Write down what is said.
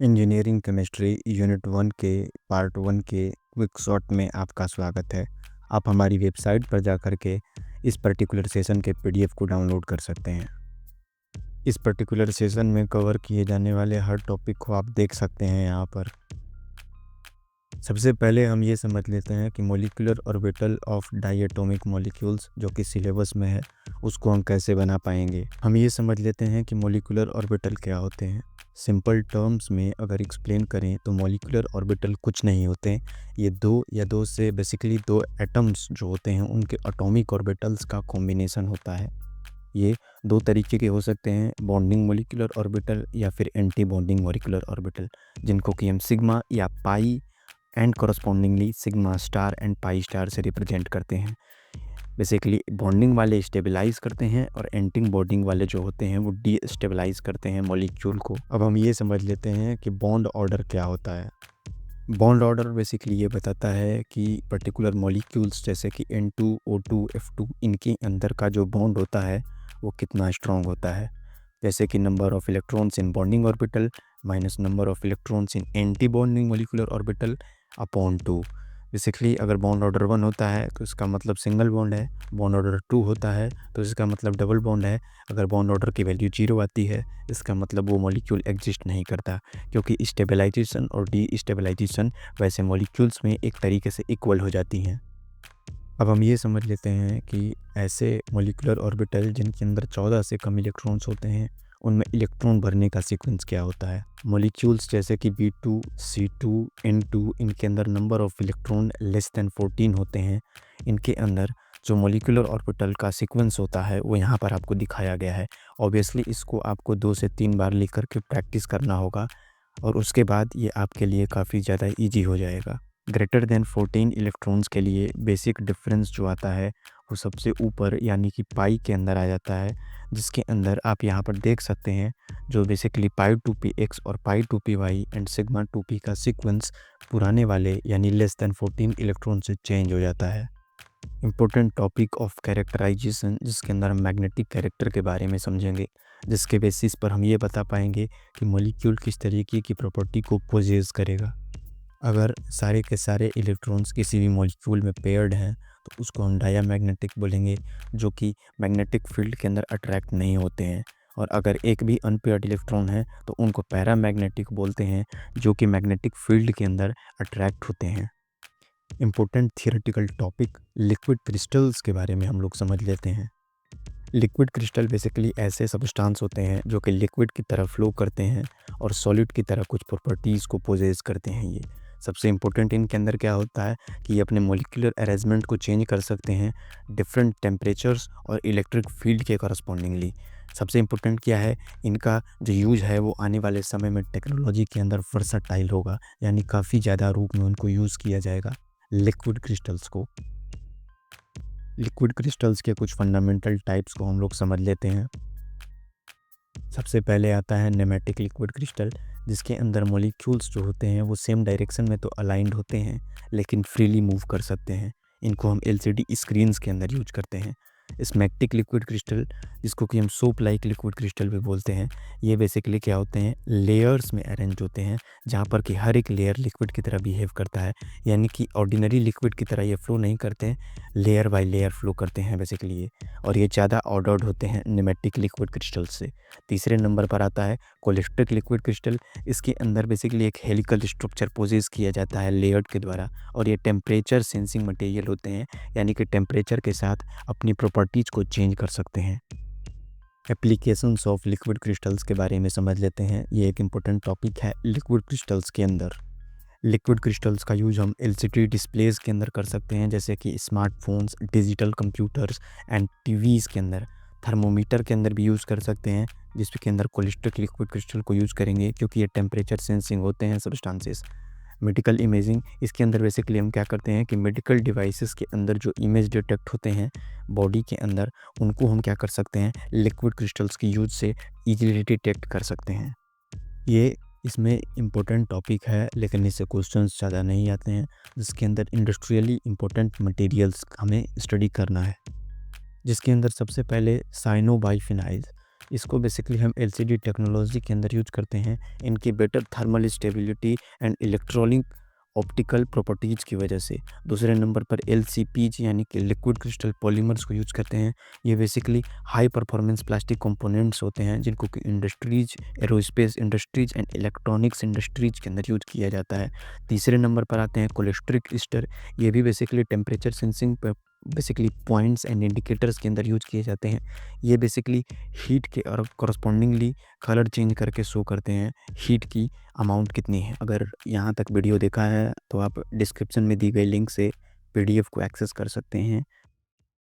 Engineering chemistry unit 1 के part 1 के quick shot में आपका स्वागत है। आप हमारी वेबसाइट पर जाकर के इस पर्टिकुलर सेशन के पीडीएफ को डाउनलोड कर सकते हैं। इस पर्टिकुलर सेशन में कवर किए जाने वाले हर टॉपिक को आप देख सकते हैं यहाँ पर। सबसे पहले हम ये समझ लेते हैं कि molecular orbital of diatomic molecules जो कि सिलेबस में है उसको हम कैसे बना पाएंगे। हम ये समझ लेते हैं कि मॉलिक्यूलर ऑर्बिटल क्या होते हैं। सिंपल टर्म्स में अगर एक्सप्लेन करें तो मॉलिक्यूलर ऑर्बिटल कुछ नहीं होते हैं, ये दो से बेसिकली दो एटम्स जो होते हैं उनके एटॉमिक ऑर्बिटल्स का कॉम्बिनेशन होता है। ये दो तरीके के हो सकते हैं, बॉन्डिंग मॉलिक्यूलर ऑर्बिटल या फिर एंटी बॉन्डिंग मॉलिक्यूलर ऑर्बिटल, जिनको कि हम सिग्मा या pi and correspondingly sigma star and pi star से रिप्रेजेंट करते हैं। बेसिकली बॉन्डिंग वाले स्टेबलाइज करते हैं और एंटी बॉन्डिंग वाले जो होते हैं वो डी स्टेबलाइज करते हैं मॉलिक्यूल को। अब हम ये समझ लेते हैं कि बॉन्ड ऑर्डर क्या होता है। बॉन्ड ऑर्डर बेसिकली ये बताता है कि पर्टिकुलर मॉलिक्यूल्स जैसे कि N2, O2, F2 इनके अंदर का जो बॉन्ड होता है वो कितना स्ट्रॉन्ग होता है। जैसे कि number of electrons in bonding orbital minus number of electrons in anti bonding molecular orbital upon 2। Basically अगर बॉन्ड ऑर्डर 1 होता है तो इसका मतलब सिंगल बॉन्ड है, बॉन्ड ऑर्डर 2 होता है तो इसका मतलब डबल बॉन्ड है। अगर बॉन्ड ऑर्डर की वैल्यू 0 आती है इसका मतलब वो मॉलिक्यूल एग्जिस्ट नहीं करता, क्योंकि स्टेबलाइजेशन और डी स्टेबलाइजेशन वैसे मॉलिक्यूल्स में एक तरीके से इक्वल हो जाती हैं। अब हम ये समझ लेते हैं कि ऐसे मॉलिक्यूलर ऑर्बिटल जिनके अंदर 14 से कम इलेक्ट्रॉन्स होते हैं उनमें इलेक्ट्रॉन भरने का सीक्वेंस क्या होता है। मॉलिक्यूल्स जैसे कि B2, C2, N2 इनके अंदर number of electron less than 14 होते हैं। इनके अंदर जो मॉलिक्यूलर ऑर्बिटल का सीक्वेंस होता है वो यहाँ पर आपको दिखाया गया है। ऑब्वियसली इसको आपको 2 से 3 बार लिख करके प्रैक्टिस करना होगा और उसके बाद ये आपके लिए काफ़ी ज़्यादा ईजी हो जाएगा। ग्रेटर देन 14 इलेक्ट्रॉन्स के लिए बेसिक डिफरेंस जो आता है वो सबसे ऊपर यानी कि पाई के अंदर आ जाता है, जिसके अंदर आप यहाँ पर देख सकते हैं जो बेसिकली पाई 2p x और पाई 2py एंड सिग्मा 2p का सीक्वेंस पुराने वाले यानी लेस देन 14 इलेक्ट्रॉन से चेंज हो जाता है। इम्पोर्टेंट टॉपिक ऑफ कैरेक्टराइजेशन, जिसके अंदर हम मैग्नेटिक कैरेक्टर के बारे में समझेंगे, जिसके बेसिस पर हम ये बता पाएंगे कि मॉलिक्यूल किस तरीके की प्रॉपर्टी को पोजेस करेगा। अगर सारे के सारे इलेक्ट्रॉन्स किसी भी मॉलिक्यूल में पेयर्ड हैं तो उसको हम डायामैग्नेटिक बोलेंगे, जो कि मैग्नेटिक फील्ड के अंदर अट्रैक्ट नहीं होते हैं। और अगर एक भी अनपेयर्ड इलेक्ट्रॉन है तो उनको पैरामैग्नेटिक बोलते हैं, जो कि मैग्नेटिक फील्ड के अंदर अट्रैक्ट होते हैं। Important theoretical topic liquid crystals के बारे में हम लोग समझ लेते हैं। लिक्विड क्रिस्टल बेसिकली ऐसे सब्सटेंस होते हैं जो कि लिक्विड की तरह फ्लो करते हैं और सॉलिड की तरह कुछ प्रॉपर्टीज़ को पोजेस करते हैं। ये सबसे इम्पोर्टेंट इनके अंदर क्या होता है कि ये अपने मॉलिक्यूलर अरेंजमेंट को चेंज कर सकते हैं डिफरेंट टेम्परेचर्स और इलेक्ट्रिक फील्ड के करस्पॉन्डिंगली। सबसे इम्पोर्टेंट क्या है, इनका जो यूज़ है वो आने वाले समय में टेक्नोलॉजी के अंदर वर्सटाइल होगा, यानी काफ़ी ज़्यादा रूप में उनको यूज़ किया जाएगा लिक्विड क्रिस्टल्स को। लिक्विड क्रिस्टल्स के कुछ फंडामेंटल टाइप्स को हम लोग समझ लेते हैं। सबसे पहले आता है नेमेटिक लिक्विड क्रिस्टल, जिसके अंदर मॉलिक्यूल्स जो होते हैं वो सेम डायरेक्शन में तो अलाइंड होते हैं लेकिन फ्रीली मूव कर सकते हैं। इनको हम LCD स्क्रीन्स के अंदर यूज करते हैं। स्मैग्नेटिक लिक्विड क्रिस्टल, जिसको कि हम सोप लाइक लिक्विड क्रिस्टल भी बोलते हैं, ये बेसिकली क्या होते हैं, लेयर्स में अरेंज होते हैं जहाँ पर कि हर एक लेयर लिक्विड की तरह बिहेव करता है, यानी कि ऑर्डिनरी लिक्विड की तरह ये फ्लो नहीं करते हैं, लेयर बाय लेयर फ्लो करते हैं बेसिकली ये। और ये ज़्यादा ऑर्डर्ड होते हैं नेमेटिक लिक्विड क्रिस्टल से। तीसरे नंबर पर आता है कोलिस्ट्रिक लिक्विड क्रिस्टल। इसके अंदर बेसिकली एक हेलिकल स्ट्रक्चर पोजेस किया जाता है लेयर्ड के द्वारा, और ये टेम्परेचर सेंसिंग मटेरियल होते हैं, यानी कि टेम्परेचर के साथ अपनी प्रॉपर्टीज़ को चेंज कर सकते हैं। एप्लीकेशंस ऑफ लिक्विड क्रिस्टल्स के बारे में समझ लेते हैं। ये एक इम्पोर्टेंट टॉपिक है लिक्विड क्रिस्टल्स के अंदर। लिक्विड क्रिस्टल्स का यूज़ हम LCD डिस्प्लेस के अंदर कर सकते हैं, जैसे कि smartphones, digital computers and TVs के अंदर। थर्मोमीटर के अंदर भी यूज़ कर सकते हैं, जिसके अंदर कोलिस्ट्रिक लिक्विड क्रिस्टल को यूज़ करेंगे क्योंकि ये टेम्परेचर सेंसिंग होते हैं सब्सटेंसेस। मेडिकल इमेजिंग, इसके अंदर बेसिकली हम क्या करते हैं कि मेडिकल डिवाइसेस के अंदर जो इमेज डिटेक्ट होते हैं बॉडी के अंदर, उनको हम क्या कर सकते हैं, लिक्विड क्रिस्टल्स की यूज़ से ईजिली डिटेक्ट कर सकते हैं। ये इसमें इम्पोर्टेंट टॉपिक है लेकिन इससे क्वेश्चंस ज़्यादा नहीं आते हैं, जिसके अंदर इंडस्ट्रियली इम्पोर्टेंट मटेरियल्स हमें स्टडी करना है, जिसके अंदर सबसे पहले साइनोबाइफिनाइल। इसको बेसिकली हम एलसीडी टेक्नोलॉजी के अंदर यूज करते हैं इनकी better thermal stability and electronic optical properties की वजह से। दूसरे नंबर पर एलसीपीज यानी कि लिक्विड क्रिस्टल पॉलीमर्स को यूज करते हैं। ये basically high performance plastic components होते हैं जिनको कि industries, aerospace industries and electronics industries के अंदर यूज किया जाता है। तीसरे नंबर पर आते हैं कोलेस्ट्रिक ईस्टर। ये भी बेसिकली टेम्परेचर सेंसिंग पर बेसिकली पॉइंट्स एंड इंडिकेटर्स के अंदर यूज किए जाते हैं। ये बेसिकली हीट के और कॉरस्पॉन्डिंगली कलर चेंज करके शो करते हैं हीट की अमाउंट कितनी है। अगर यहाँ तक वीडियो देखा है तो आप डिस्क्रिप्शन में दी गई लिंक से पीडीएफ को एक्सेस कर सकते हैं।